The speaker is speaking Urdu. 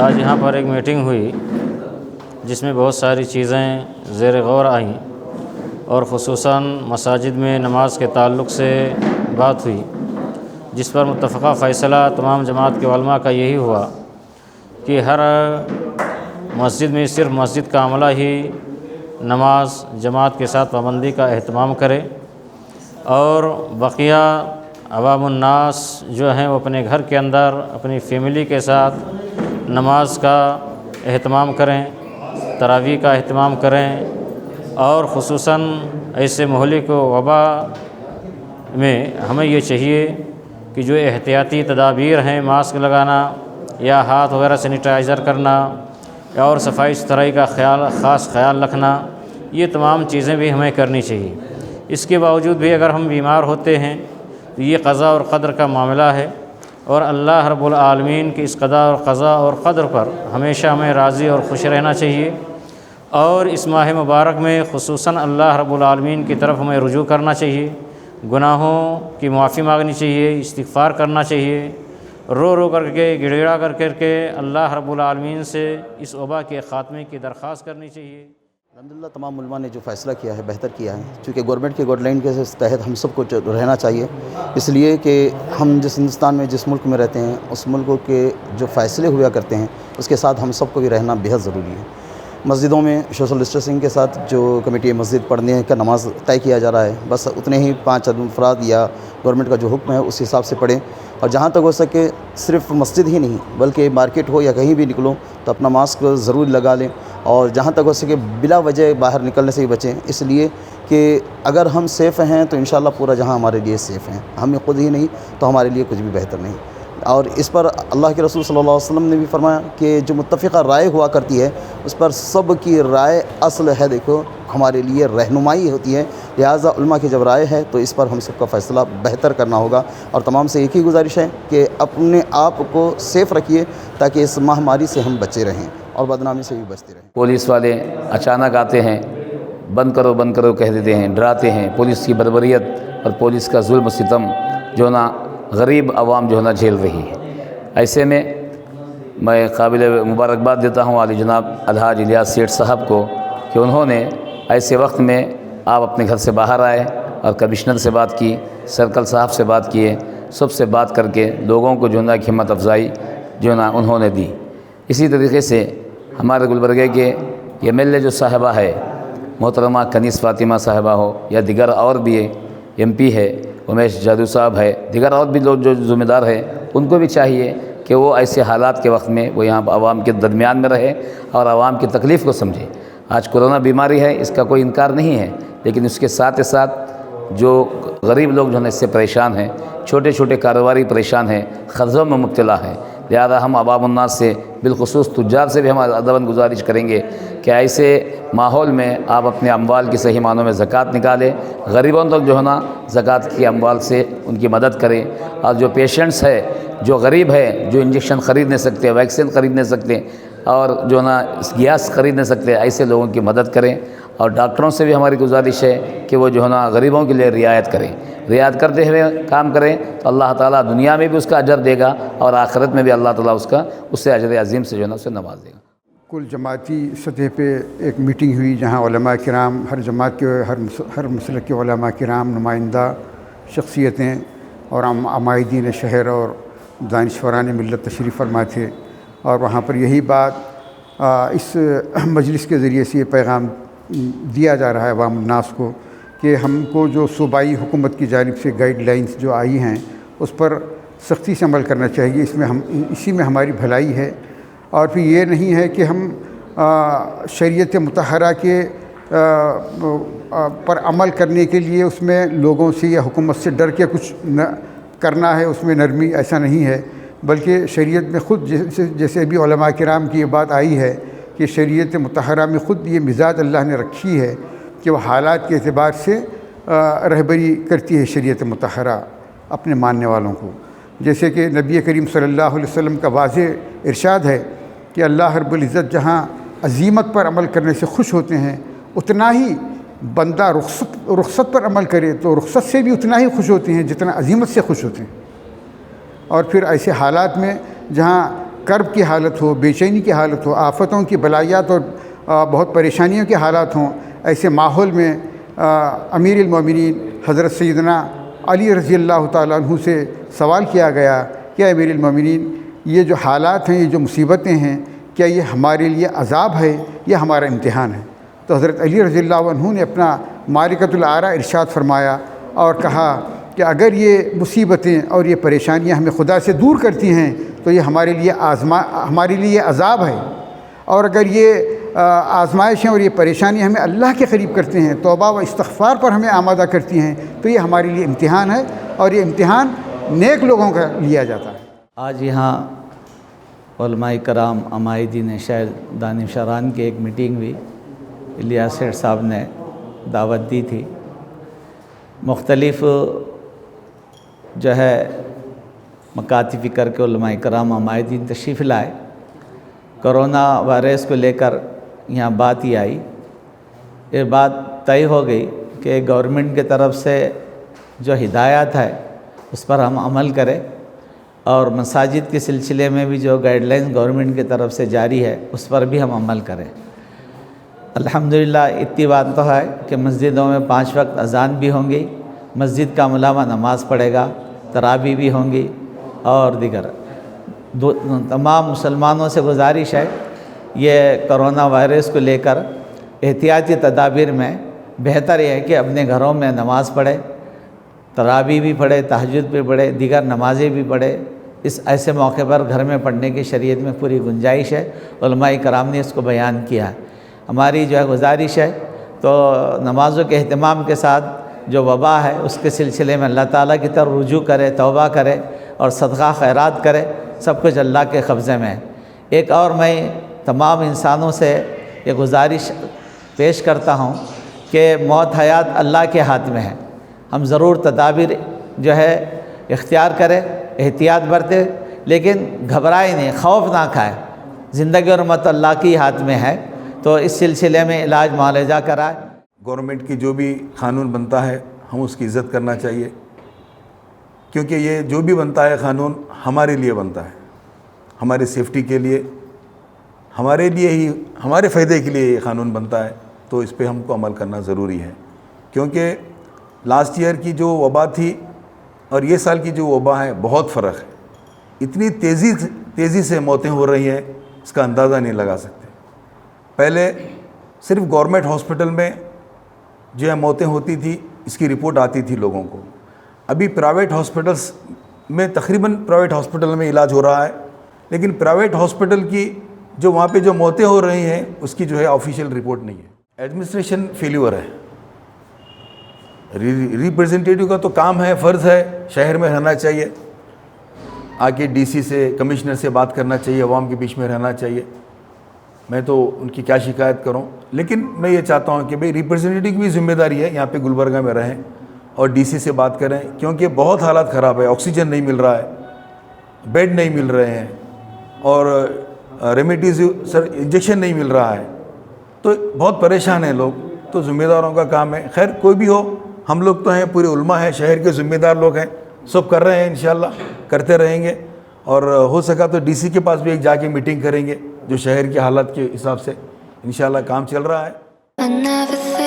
آج یہاں پر ایک میٹنگ ہوئی جس میں بہت ساری چیزیں زیر غور آئیں اور خصوصاً مساجد میں نماز کے تعلق سے بات ہوئی، جس پر متفقہ فیصلہ تمام جماعت کے علماء کا یہی ہوا کہ ہر مسجد میں صرف مسجد کا عملہ ہی نماز جماعت کے ساتھ پابندی کا اہتمام کرے اور بقیہ عوام الناس جو ہیں وہ اپنے گھر کے اندر اپنی فیملی کے ساتھ نماز کا اہتمام کریں، تراویح کا اہتمام کریں، اور خصوصاً ایسے مہلک وبا میں ہمیں یہ چاہیے کہ جو احتیاطی تدابیر ہیں، ماسک لگانا یا ہاتھ وغیرہ سینیٹائزر کرنا اور صفائی ستھرائی کا خاص خیال رکھنا، یہ تمام چیزیں بھی ہمیں کرنی چاہیے۔ اس کے باوجود بھی اگر ہم بیمار ہوتے ہیں تو یہ قضاء اور قدر کا معاملہ ہے، اور اللہ رب العالمین کی اس قضاء اور قدر پر ہمیشہ ہمیں راضی اور خوش رہنا چاہیے، اور اس ماہ مبارک میں خصوصاً اللہ رب العالمین کی طرف ہمیں رجوع کرنا چاہیے، گناہوں کی معافی مانگنی چاہیے، استغفار کرنا چاہیے، رو کر کے گڑ گڑا کر کے اللہ رب العالمین سے اس وبا کے خاتمے کی درخواست کرنی چاہیے۔ الحمدللہ تمام علماء نے جو فیصلہ کیا ہے بہتر کیا ہے، چونکہ گورنمنٹ کے گائیڈ لائن کے تحت ہم سب کو رہنا چاہیے، اس لیے کہ ہم جس ہندوستان میں جس ملک میں رہتے ہیں اس ملک کے جو فیصلے ہوا کرتے ہیں اس کے ساتھ ہم سب کو بھی رہنا بہت ضروری ہے۔ مسجدوں میں سوشل ڈسٹینسنگ کے ساتھ جو کمیٹی مسجد پڑھنے کا نماز طے کیا جا رہا ہے، بس اتنے ہی 5 افراد یا گورنمنٹ کا جو حکم ہے اس حساب سے پڑھیں، اور جہاں تک ہو سکے صرف مسجد ہی نہیں بلکہ مارکیٹ ہو یا کہیں بھی نکلو تو اپنا ماسک ضرور لگا لیں، اور جہاں تک ہو سکے بلا وجہ باہر نکلنے سے ہی بچیں، اس لیے کہ اگر ہم سیف ہیں تو انشاءاللہ پورا جہاں ہمارے لیے سیف ہیں، ہم خود ہی نہیں تو ہمارے لیے کچھ بھی بہتر نہیں۔ اور اس پر اللہ کے رسول صلی اللہ علیہ وسلم نے بھی فرمایا کہ جو متفقہ رائے ہوا کرتی ہے اس پر سب کی رائے اصل ہے، دیکھو ہمارے لیے رہنمائی ہوتی ہے، لہٰذا علماء کی جب رائے ہے تو اس پر ہم سب کا فیصلہ بہتر کرنا ہوگا، اور تمام سے ایک ہی گزارش ہے کہ اپنے آپ کو سیف رکھیے تاکہ اس مہاماری سے ہم بچے رہیں اور بدنامی سے بھی بچتے رہیں۔ پولیس والے اچانک آتے ہیں، بند کرو کہہ دیتے ہیں، ڈراتے ہیں، پولیس کی بربریت اور پولیس کا ظلم و ستم جو نا غریب عوام جو ہے نا جھیل رہی ہے۔ ایسے میں میں قابل مبارکباد دیتا ہوں عالی جناب الحاج الیاس سیٹھ صاحب کو کہ انہوں نے ایسے وقت میں آپ اپنے گھر سے باہر آئے اور کمشنر سے بات کی، سرکل صاحب سے بات کیے، سب سے بات کر کے لوگوں کو جو ہے نا ہمت افزائی جو ہے نا انہوں نے دی۔ اسی طریقے سے ہمارے گلبرگہ کے ایم ایل اے جو صاحبہ ہے محترمہ کنیز فاطمہ صاحبہ ہو یا دیگر اور بھی ایم پی ہے امیش جادو صاحب ہے، دیگر اور بھی لوگ جو ذمہ دار ہیں، ان کو بھی چاہیے کہ وہ ایسے حالات کے وقت میں وہ یہاں عوام کے درمیان میں رہے اور عوام کی تکلیف کو سمجھے۔ آج کورونا بیماری ہے، اس کا کوئی انکار نہیں ہے، لیکن اس کے ساتھ ساتھ جو غریب لوگ جو ہیں اس سے پریشان ہیں، چھوٹے چھوٹے کاروباری پریشان ہیں، قرضوں میں مبتلا ہیں، لہذا ہم عوام الناس سے بالخصوص تجار سے بھی ہم ادباً گزارش کریں گے کہ ایسے ماحول میں آپ اپنے اموال کی صحیح معنوں میں زکوٰۃ نکالیں، غریبوں تک جو ہے نا زکوٰۃ کی اموال سے ان کی مدد کریں، اور جو پیشنٹس ہے جو غریب ہے، جو انجیکشن خرید نہیں سکتے، ویکسین خرید نہیں سکتے، اور جو ہے نا گیس خرید نہیں سکتے، ایسے لوگوں کی مدد کریں، اور ڈاکٹروں سے بھی ہماری گزارش ہے کہ وہ جو ہے نا غریبوں کے لیے رعایت کریں، رعایت کرتے ہوئے کام کریں تو اللہ تعالیٰ دنیا میں بھی اس کا اجر دے گا اور آخرت میں بھی اللہ تعالیٰ اس سے اجر عظیم سے جو ہے نا اسے نواز دے گا۔ کل جماعتی سطح پہ ایک میٹنگ ہوئی جہاں علماء کرام، ہر جماعت کے ہر مسلک کے علماء کرام، نمائندہ شخصیتیں اور عمائدین شہر اور دانشوران ملت تشریف فرما تھے، اور وہاں پر یہی بات اس مجلس کے ذریعے سے یہ پیغام دیا جا رہا ہے عوام الناس کو کہ ہم کو جو صوبائی حکومت کی جانب سے گائیڈ لائنز جو آئی ہیں اس پر سختی سے عمل کرنا چاہیے، اسی میں ہماری بھلائی ہے، اور پھر یہ نہیں ہے کہ ہم شریعت مطہرہ کے پر عمل کرنے کے لیے اس میں لوگوں سے یا حکومت سے ڈر کے کچھ کرنا ہے، اس میں نرمی، ایسا نہیں ہے، بلکہ شریعت میں خود جیسے بھی علماء کرام کی یہ بات آئی ہے کہ شریعت مطہرہ میں خود یہ مزاج اللہ نے رکھی ہے کہ وہ حالات کے اعتبار سے رہبری کرتی ہے شریعت مطہرہ اپنے ماننے والوں کو، جیسے کہ نبی کریم صلی اللہ علیہ وسلم کا واضح ارشاد ہے کہ اللہ رب العزت جہاں عزیمت پر عمل کرنے سے خوش ہوتے ہیں اتنا ہی بندہ رخصت پر عمل کرے تو رخصت سے بھی اتنا ہی خوش ہوتے ہیں جتنا عزیمت سے خوش ہوتے ہیں، اور پھر ایسے حالات میں جہاں کرب کی حالت ہو، بے چینی کی حالت ہو، آفتوں کی بلایات اور بہت پریشانیوں کے حالات ہوں، ایسے ماحول میں امیر المومنین حضرت سیدنا علی رضی اللہ تعالیٰ عنہ سے سوال کیا گیا کہ امیر المومنین یہ جو حالات ہیں، یہ جو مصیبتیں ہیں، کیا یہ ہمارے لیے عذاب ہے یا ہمارا امتحان ہے؟ تو حضرت علی رضی اللہ عنہ نے اپنا معرکۃ الآراء ارشاد فرمایا اور کہا کہ اگر یہ مصیبتیں اور یہ پریشانیاں ہمیں خدا سے دور کرتی ہیں تو یہ ہمارے لیے عذاب ہے، اور اگر یہ آزمائشیں اور یہ پریشانیاں ہمیں اللہ کے قریب کرتے ہیں، توبہ و استغفار پر ہمیں آمادہ کرتی ہیں، تو یہ ہمارے لیے امتحان ہے، اور یہ امتحان نیک لوگوں کا لیا جاتا ہے۔ آج یہاں علماء کرام عمائدین شہر دانشوران کی ایک میٹنگ ہوئی، الیاس سیٹھ صاحب نے دعوت دی تھی۔ مختلف جو ہے مکاتب فکر کے علماء کرام عمائدین تشریف لائے۔ کرونا وائرس کو لے کر یہاں بات ہی آئی، یہ بات طے ہو گئی کہ گورنمنٹ کی طرف سے جو ہدایات ہے اس پر ہم عمل کریں، اور مساجد کے سلسلے میں بھی جو گائیڈ لائنز گورنمنٹ کی طرف سے جاری ہے اس پر بھی ہم عمل کریں۔ الحمدللہ اتنی بات تو ہے کہ مسجدوں میں 5 وقت اذان بھی ہوں گی، مسجد کا ملامہ نماز پڑھے گا، تراویح بھی ہوں گی، اور دیگر تمام مسلمانوں سے گزارش ہے یہ کرونا وائرس کو لے کر احتیاطی تدابیر میں بہتر یہ ہے کہ اپنے گھروں میں نماز پڑھے، تراویح بھی پڑھے، تہجد بھی پڑھے، دیگر نمازیں بھی پڑھے۔ اس ایسے موقع پر گھر میں پڑھنے کی شریعت میں پوری گنجائش ہے، علماء کرام نے اس کو بیان کیا ہے۔ ہماری جو ہے گزارش ہے تو نمازوں کے اہتمام کے ساتھ جو وبا ہے اس کے سلسلے میں اللہ تعالیٰ کی طرف رجوع کرے، توبہ کرے اور صدقہ خیرات کرے، سب کچھ اللہ کے قبضے میں ہے۔ ایک اور میں تمام انسانوں سے یہ گزارش پیش کرتا ہوں کہ موت حیات اللہ کے ہاتھ میں ہے، ہم ضرور تدابیر جو ہے اختیار کریں، احتیاط برتے، لیکن گھبرائے نہیں، خوف نہ کھائے۔ زندگی اور موت اللہ کے ہاتھ میں ہے، تو اس سلسلے میں علاج معالجہ کرائے۔ گورنمنٹ کی جو بھی قانون بنتا ہے ہم اس کی عزت کرنا چاہیے، کیونکہ یہ جو بھی بنتا ہے قانون ہمارے لیے بنتا ہے، ہماری سیفٹی کے لیے، ہمارے لیے ہی، ہمارے فائدے کے لیے یہ قانون بنتا ہے، تو اس پہ ہم کو عمل کرنا ضروری ہے۔ کیونکہ لاسٹ ایئر کی جو وبا تھی اور یہ سال کی جو وبا ہے بہت فرق ہے، اتنی تیزی سے موتیں ہو رہی ہیں اس کا اندازہ نہیں لگا سکتے۔ پہلے صرف گورنمنٹ ہاسپٹل میں جو ہے موتیں ہوتی تھی اس کی رپورٹ آتی تھی لوگوں کو، ابھی پرائیویٹ ہاسپٹلس میں تقریباً پرائیویٹ ہاسپٹل میں علاج ہو رہا ہے، لیکن پرائیویٹ ہاسپٹل کی جو وہاں پہ جو موتیں ہو رہی ہیں اس کی جو ہے آفیشیل رپورٹ نہیں ہے۔ ایڈمنسٹریشن فیلیور ہے، ریپریزنٹیٹیو کا تو کام ہے، فرض ہے، شہر میں رہنا چاہیے، آ کے ڈی سی سے، کمشنر سے بات کرنا چاہیے، عوام کے بیچ میں رہنا چاہیے۔ میں تو ان کی کیا شکایت کروں، لیکن میں یہ چاہتا ہوں کہ بھئی ریپریزنٹیٹیو کی بھی ذمہ داری ہے یہاں پہ گلبرگہ میں رہیں اور ڈی سی سے بات کریں، کیونکہ بہت حالات خراب ہے، آکسیجن نہیں مل رہا ہے، بیڈ نہیں مل رہے ہیں، اور ریمیڈیز انجیکشن نہیں مل رہا ہے، تو بہت پریشان ہیں لوگ۔ تو ذمہ داروں کا کام ہے، خیر کوئی بھی ہو، ہم لوگ تو ہیں، پورے علماء ہیں، شہر کے ذمہ دار لوگ ہیں، سب کر رہے ہیں، انشاءاللہ کرتے رہیں گے، اور ہو سکا تو ڈی سی کے پاس بھی ایک جا کے میٹنگ کریں گے، جو شہر کے حالات کے حساب سے انشاءاللہ کام چل رہا ہے۔